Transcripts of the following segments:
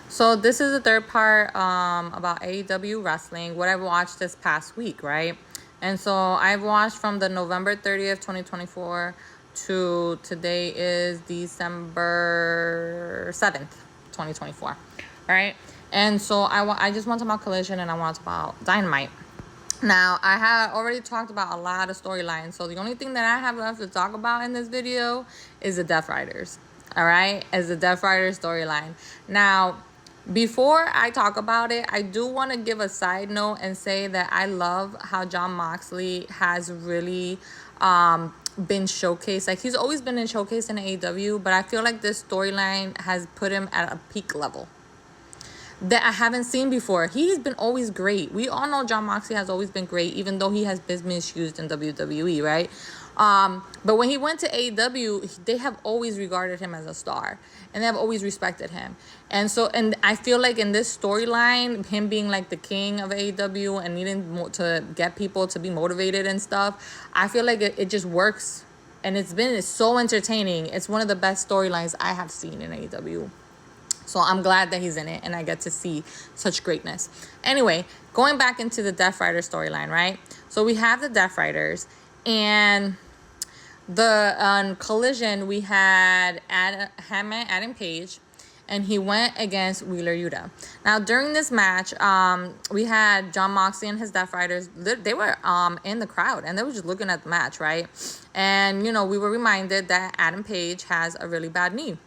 So this is the third part about Aew Wrestling, what I've watched this past week, right? And so I've watched from the November 30th, 2024 to today is December 7th, 2024, right? And so I just want to talk about Collision and I want to talk about Dynamite. Now, I have already talked about a lot of storylines, so the only thing that I have left to talk about in this video is the Death Riders. All right, as the Death Riders storyline. Now, before I talk about it, I do want to give a side note and say that I love how Jon Moxley has really been showcased. Like, he's always been in showcase in AEW, but I feel like this storyline has put him at a peak level that I haven't seen before. He's been always great. We all know Jon Moxley has always been great, even though he has business issues in WWE, right? But when he went to AEW, they have always regarded him as a star, and they have always respected him. And so, and I feel like in this storyline, him being like the king of AEW and needing to get people to be motivated and stuff, I feel like it just works, and it's so entertaining. It's one of the best storylines I have seen in AEW. So I'm glad that he's in it and I get to see such greatness. Anyway, going back into the Death Rider storyline, right? So we have the Death Riders, and on Collision, we had Adam Page, and he went against Wheeler Yuta. Now, during this match, we had Jon Moxley and his Death Riders. They were in the crowd, and they were just looking at the match, right? And, you know, we were reminded that Adam Page has a really bad knee.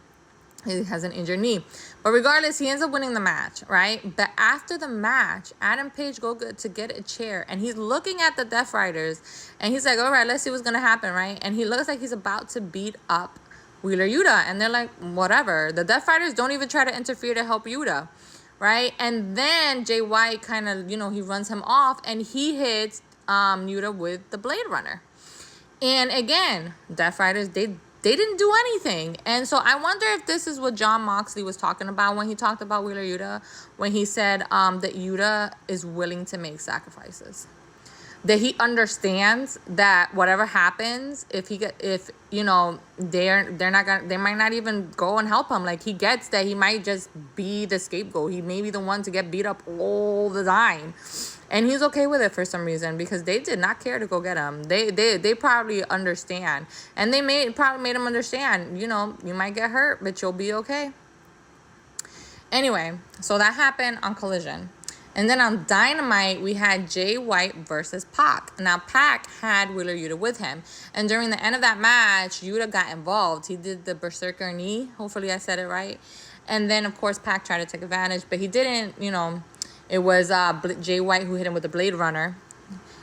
He has an injured knee. But regardless, he ends up winning the match, right? But after the match, Adam Page goes to get a chair, and he's looking at the Death Riders, and he's like, all right, let's see what's going to happen, right? And he looks like he's about to beat up Wheeler Yuta, and they're like, whatever. The Death Riders don't even try to interfere to help Yuta, right? And then Jay White kind of, you know, he runs him off, and he hits Yuta with the Blade Runner. And again, Death Riders, they didn't do anything. And so I wonder if this is what Jon Moxley was talking about when he talked about Wheeler Yuta, when he said that Yuta is willing to make sacrifices. That he understands that whatever happens, if you know, they might not even go and help him. Like, he gets that he might just be the scapegoat. He may be the one to get beat up all the time. And he's okay with it for some reason, because they did not care to go get him. They probably understand. And they probably made him understand, you know, you might get hurt, but you'll be okay. Anyway, so that happened on Collision. And then on Dynamite, we had Jay White versus Pac. Now, Pac had Wheeler Yuta with him. And during the end of that match, Yuta got involved. He did the Berserker knee. Hopefully I said it right. And then, of course, Pac tried to take advantage, but he didn't, you know. It was Jay White who hit him with the Blade Runner,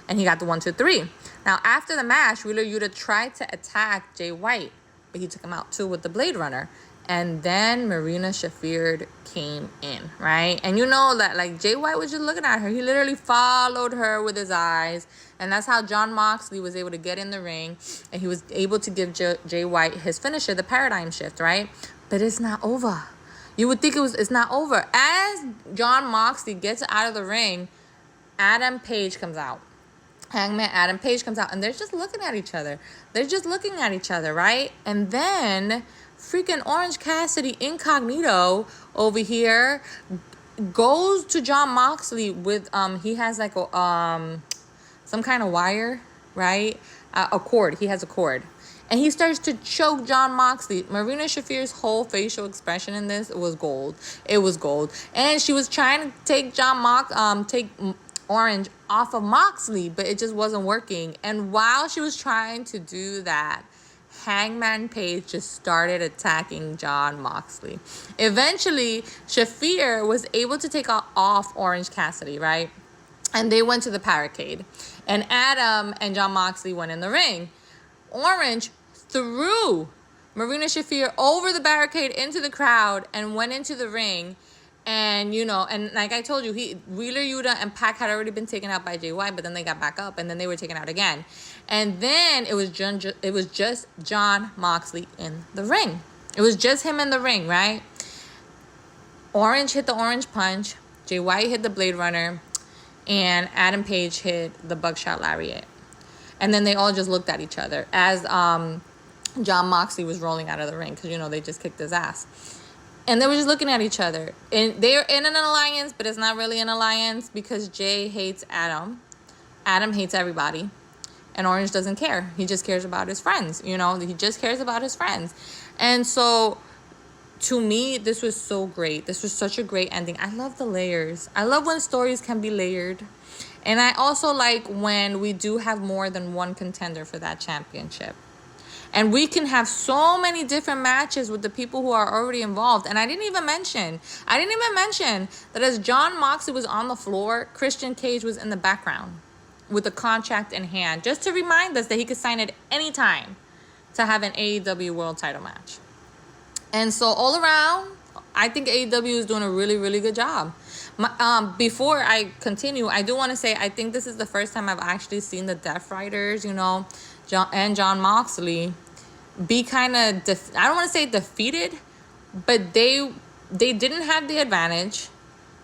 and he got the 1, 2, 3. Now, after the match, Wheeler Yuta tried to attack Jay White, but he took him out too with the Blade Runner. And then Marina Shafir came in, right? And you know that, like, Jay White was just looking at her. He literally followed her with his eyes. And that's how Jon Moxley was able to get in the ring. And he was able to give Jay White his finisher, the paradigm shift, right? But it's not over. You would think it's not over. As Jon Moxley gets out of the ring, Adam Page comes out. Hangman Adam Page comes out, and they're just looking at each other. They're just looking at each other, right? And then freaking Orange Cassidy incognito over here goes to Jon Moxley with he has like a some kind of wire, right? A cord. He has a cord. And he starts to choke Jon Moxley. Marina Shafir's whole facial expression in this was gold. It was gold. And she was trying to take take Orange off of Moxley, but it just wasn't working. And while she was trying to do that, Hangman Page just started attacking Jon Moxley. Eventually, Shafir was able to take off Orange Cassidy, right? And they went to the barricade. And Adam and Jon Moxley went in the ring. Orange threw Marina Shafir over the barricade into the crowd and went into the ring. And, you know, and like I told you, Wheeler Yuta and Pac had already been taken out by Jay White, but then they got back up, and then they were taken out again. And then it was just Jon Moxley in the ring. It was just him in the ring, right? Orange hit the orange punch. Jay White hit the Blade Runner. And Adam Page hit the Buckshot Lariat. And then they all just looked at each other as Jon Moxley was rolling out of the ring, because, you know, they just kicked his ass. And they were just looking at each other. And they're in an alliance, but it's not really an alliance because Jay hates Adam. Adam hates everybody. And Orange doesn't care. He just cares about his friends. You know, he just cares about his friends. And so, to me, this was so great. This was such a great ending. I love the layers. I love when stories can be layered. And I also like when we do have more than one contender for that championship. And we can have so many different matches with the people who are already involved. And I didn't even mention that as Jon Moxley was on the floor, Christian Cage was in the background with a contract in hand, just to remind us that he could sign at any time to have an AEW World Title match. And so all around, I think AEW is doing a really, really good job. Before I continue, I do want to say I think this is the first time I've actually seen the Death Riders, you know, Jon Moxley be kind of, I don't want to say defeated, but they didn't have the advantage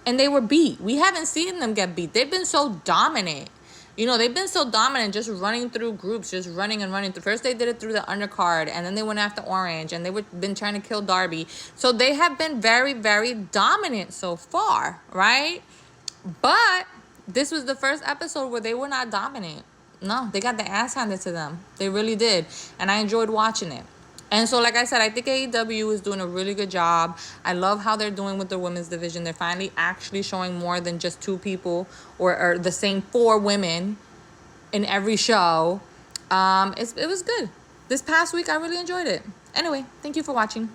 and they were beat. We haven't seen them get beat. They've been so dominant. You know, they've been so dominant just running through groups, just running and running through. First, they did it through the undercard, and then they went after Orange, and been trying to kill Darby. So they have been very, very dominant so far, right? But this was the first episode where they were not dominant. No, they got the ass handed to them. They really did. And I enjoyed watching it. And so, like I said, I think AEW is doing a really good job. I love how they're doing with the women's division. They're finally actually showing more than just 2 people or the same 4 women in every show. It was good. This past week, I really enjoyed it. Anyway, thank you for watching.